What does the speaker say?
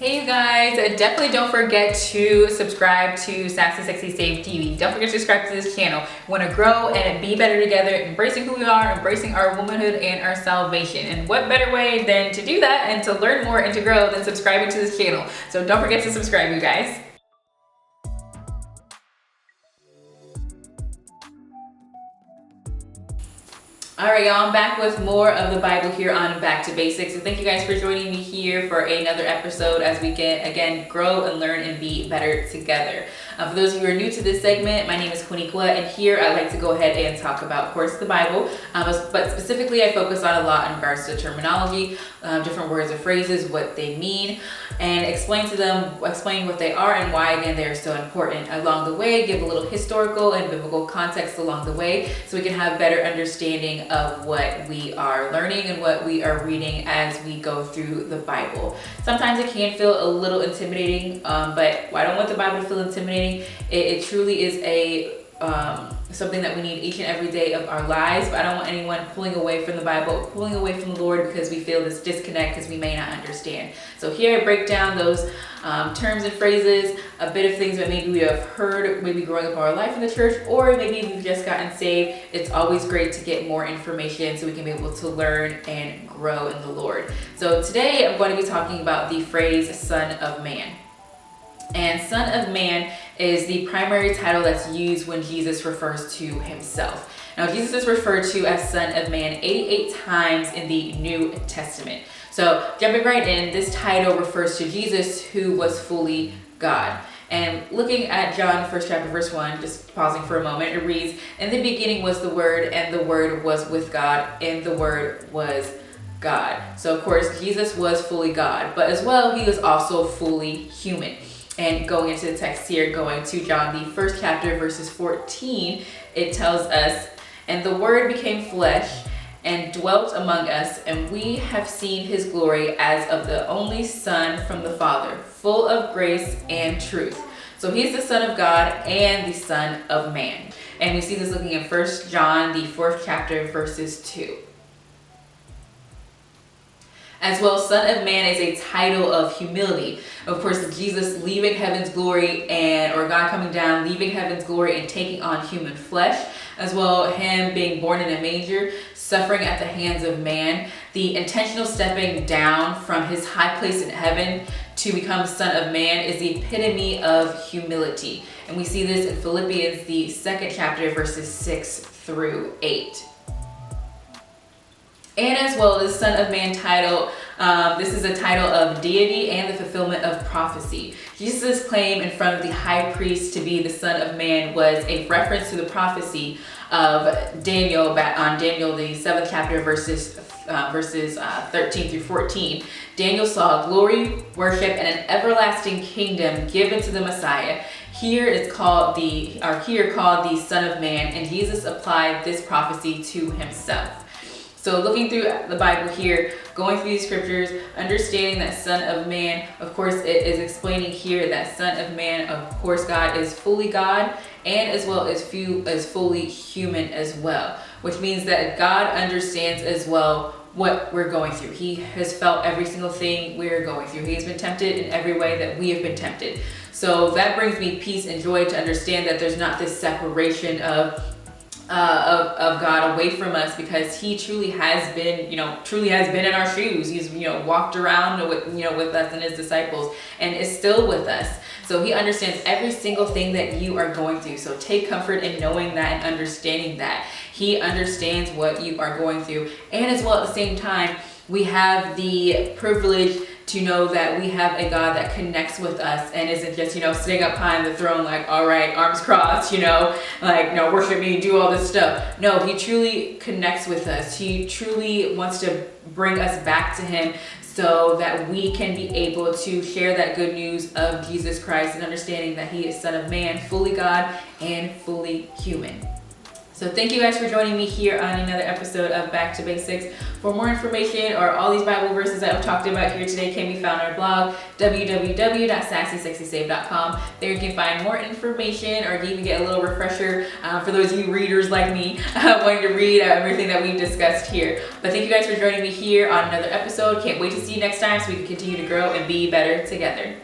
Hey you guys, definitely don't forget to subscribe to Sassy Sexy Save TV. Don't forget to subscribe to this channel. We want to grow and be better together, embracing who we are, embracing our womanhood and our salvation. And what better way than to do that and to learn more and to grow than subscribing to this channel. So don't forget to subscribe, you guys. All right, y'all, I'm back with more of the Bible here on Back to Basics. And thank you guys for joining me here for another episode as we can, again, grow and learn and be better together. For those of you who are new to this segment, my name is Quiniqua, and here I like to go ahead and talk about, of course, the Bible. But specifically, I focus on a lot in regards to terminology, different words or phrases, what they mean, and explain what they are and why, again, they're so important. Along the way, give a little historical and biblical context along the way so we can have better understanding of what we are learning and what we are reading as we go through the Bible. Sometimes it can feel a little intimidating, but I don't want the Bible to feel intimidating. It truly is something that we need each and every day of our lives, but I don't want anyone pulling away from the Bible, pulling away from the Lord because we feel this disconnect because we may not understand. So here I break down those terms and phrases, a bit of things that maybe we have heard, maybe growing up our life in the church, or maybe we've just gotten saved. It's always great to get more information so we can be able to learn and grow in the Lord. So today I'm going to be talking about the phrase Son of Man. And Son of Man is the primary title that's used when Jesus refers to himself. Now, Jesus is referred to as Son of Man 88 times in the New Testament. So jumping right in, this title refers to Jesus, who was fully God. And looking at John 1st chapter verse 1, just pausing for a moment, it reads, "In the beginning was the Word, and the Word was with God, and the Word was God." So of course, Jesus was fully God, but as well, he was also fully human. And going into the text here, going to John, the 1st chapter, verses 14, it tells us, "And the Word became flesh and dwelt among us, and we have seen his glory as of the only Son from the Father, full of grace and truth." So he's the Son of God and the Son of Man. And we see this looking in 1 John, the 4th chapter, verses 2. As well, Son of Man is a title of humility. Of course, Jesus leaving heaven's glory or God coming down, leaving heaven's glory and taking on human flesh. As well, him being born in a manger, suffering at the hands of man. The intentional stepping down from his high place in heaven to become Son of Man is the epitome of humility. And we see this in Philippians, the 2nd chapter, verses 6 through 8. And as well, the Son of Man title, this is a title of deity and the fulfillment of prophecy. Jesus' claim in front of the high priest to be the Son of Man was a reference to the prophecy of Daniel, on Daniel, the 7th chapter, verses 13 through 14. Daniel saw glory, worship, and an everlasting kingdom given to the Messiah. Here called the Son of Man, and Jesus applied this prophecy to himself. So looking through the Bible here, going through these scriptures, understanding that Son of Man, of course, it is explaining here that Son of Man, of course, God is fully God and as well as fully human as well, which means that God understands as well what we're going through. He has felt every single thing we're going through. He has been tempted in every way that we have been tempted. So that brings me peace and joy to understand that there's not this separation of God away from us, because he truly has been in our shoes. He's, walked around with us and his disciples and is still with us. So he understands every single thing that you are going through. So take comfort in knowing that and understanding that he understands what you are going through. And as well, at the same time, we have the privilege to know that we have a God that connects with us and isn't just, sitting up high on the throne like, all right, arms crossed, worship me, do all this stuff. No, he truly connects with us. He truly wants to bring us back to him so that we can be able to share that good news of Jesus Christ and understanding that he is Son of Man, fully God and fully human. So thank you guys for joining me here on another episode of Back to Basics. For more information or all these Bible verses that I've talked about here today can be found on our blog, www.sassysexysave.com. There you can find more information or even get a little refresher for those of you readers like me wanting to read everything that we've discussed here. But thank you guys for joining me here on another episode. Can't wait to see you next time so we can continue to grow and be better together.